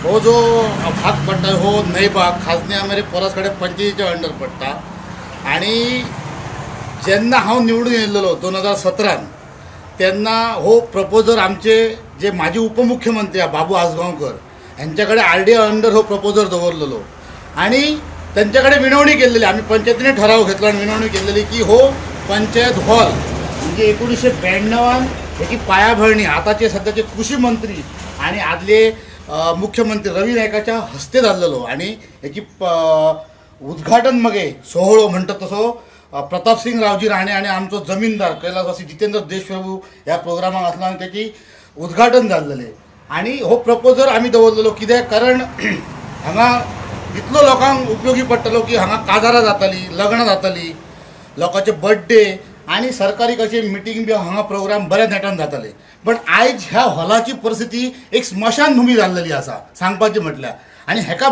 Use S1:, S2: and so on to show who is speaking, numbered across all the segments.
S1: हो जो भाग पडटा हो न्हय भाग खाजगी आमेरे परसकडे पंचायतीच्या अंडर पडटा आणि जेन्ना हांव निवडून येयल्लो 2017 तेन्ना हो प्रपोजर आमचे जे माजी उपमुख्यमंत्री बाबू आसगांवकर यांच्याकडे RDA अंडर हो प्रपोजर दवरलेलो आणि त्यांच्याकडे विनवणी केलेली आम्ही पंचायतीने ठराव घेतला आणि विनवणी केलेली की हो पंचायत हॉल म्हणजे 1992 याची पायाभरणी आताचे सध्याचे कृषी मंत्री आणि आदले मुख्यमंत्री रवी नायकाच्या हस्ते जाल्लो आणि याची उद्घाटन मगे सोहळो म्हणटा तसो प्रतापसिंग रावजी राणे आणि आमचो जमीनदार कैलासवासी जितेंद्र देशप्रभू ह्या प्रोग्रामाक आसलो आणि त्याची उद्घाटन जाल्लेले आणि हो प्रपोजर आम्ही दवरलेलो कित्याक कारण हांगा इतलो लोकांक उपयोगी पडटलो की हांगा काजारां जाताली लग्न जाताली लोकांचे बर्थडे आणि सरकारी कशे मिटींग बी हांगा प्रोग्राम बऱ्या नेटान जाताले पण आयज ह्या हॉलाची परिस्थिती एक स्मशानभूमी जाल्लेली आसा सांगपाचें म्हटल्यार आणि हेका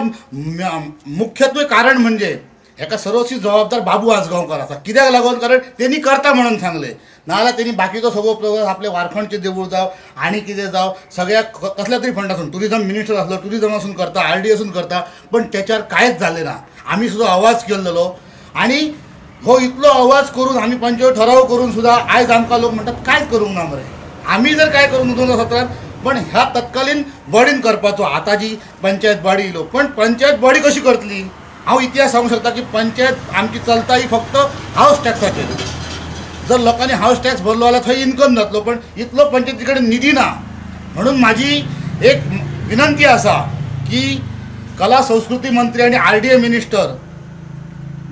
S1: मुख्यत्वे कारण म्हणजे हेका सर्वस्वी जबाबदार बाबू आसगांवकर आसा कित्याक लागून कारण तेणी करता म्हणून सांगले नाजाल्यार तेणी बाकीचो सगळो प्रोग्राम आपले वारखणचे देवूळ जावं आनी कितें जावं सगळ्या कसल्या तरी फंडासून टुरिजम मिनिस्टर आसलो टुरिजमासून करता RDAसून करता पण त्याच्यार कांयच जालें ना आमी सुद्दां आवाज केल्लो आणि हो इतलो आवाज करून आमी पंचायत ठराव करून सुद्दां आयज आमकां लोक म्हणटात कांयच करूंक ना मरे आमी जर काय करूंक 2017 पण ह्या तत्कालीन बॉडीन करपाचो आतां जी पंचायत बॉडी येयलो पण पंचायत बॉडी कशी करतली हांव इतिहास सांगूंक शकता की पंचायत आमची चलता ही फक्त हाऊस टॅक्साचेर जर लोकांनी हाऊस टॅक्स भरलो जाल्यार थंय इन्कम जातलो पण इतलो पंचायती कडेन निधी ना म्हणून माझी एक विनंती आसा की कला संस्कृती मंत्री आणि RDA मिनिस्टर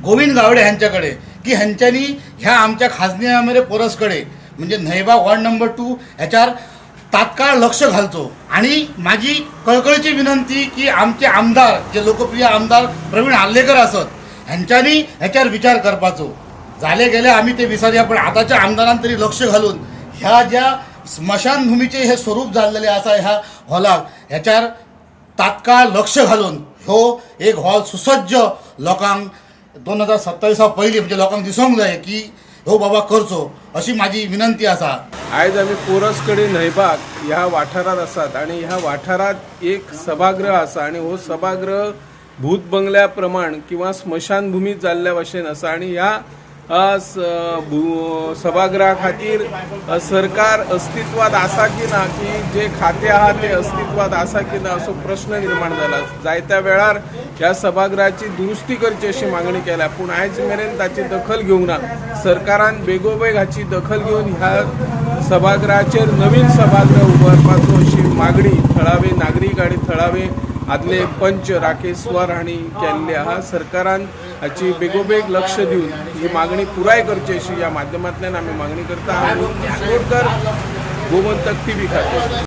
S1: गोविंद गावडे यांच्याकडे की ह्यांच्यानी ह्या आमच्या खाजगी आमेरे परसकडे म्हणजे न्हयबाग वॉर्ड नंबर 2 ह्याच्यार तात्काळ लक्ष घालचो आणि माझी कळकळीची विनंती की आमचे आमदार जे लोकप्रिय आमदार प्रवीण आल्लेकर असत ह्यांच्यानी ह्याच्यावर विचार करपाचो झाले गेले आम्ही ते विसरूया पण आताच्या आमदारांनी तरी लक्ष घालून ह्या ज्या स्मशानभूमीचे हे स्वरूप झालेले असा ह्या हॉलाक ह्याच्यावर तात्काळ लक्ष घालून हो एक हॉल सुसज्ज लोकांक 2027 पयलीं म्हणजे लोकांक दिसूंक जाय की हो बाबा करचो अशी माझी विनंती आसा।
S2: आयज आमी पोरसकडे न्हयबाग ह्या वाठारात आसात आणि ह्या वाठारात एक सभागृह आसा आणि हो सभागृह भूत बंगल्या प्रमाण किंवा स्मशानभूमी जाल्ल्या भशेन आसा आणि ह्या सभागृहा खातीर सरकार अस्तित्वात आसा की ना की जे खाते आहा ते अस्तित्वात आसा की ना असो प्रश्न निर्माण जाला जायत्या वेळार ह्या सभागृहाची दुरुस्ती करची अशी मागणी केल्या पण आयज मेरेन ताची दखल घेवंक ना सरकारान बेगोबेग हाची दखल घेवन ह्या सभागृहाचेर नवीन सभागृह उबारपाचो अशी मागणी थळावे नागरीक आणि थळावे आदले पंच राकेश्वर हांणी केल्ली आहा सरकारान हाची बेगोबेग लक्ष दिवन ही मागणी पुराय करची अशी ह्या माध्यमांतल्यान आमी मागणी करता गोमंतक TV खातीर।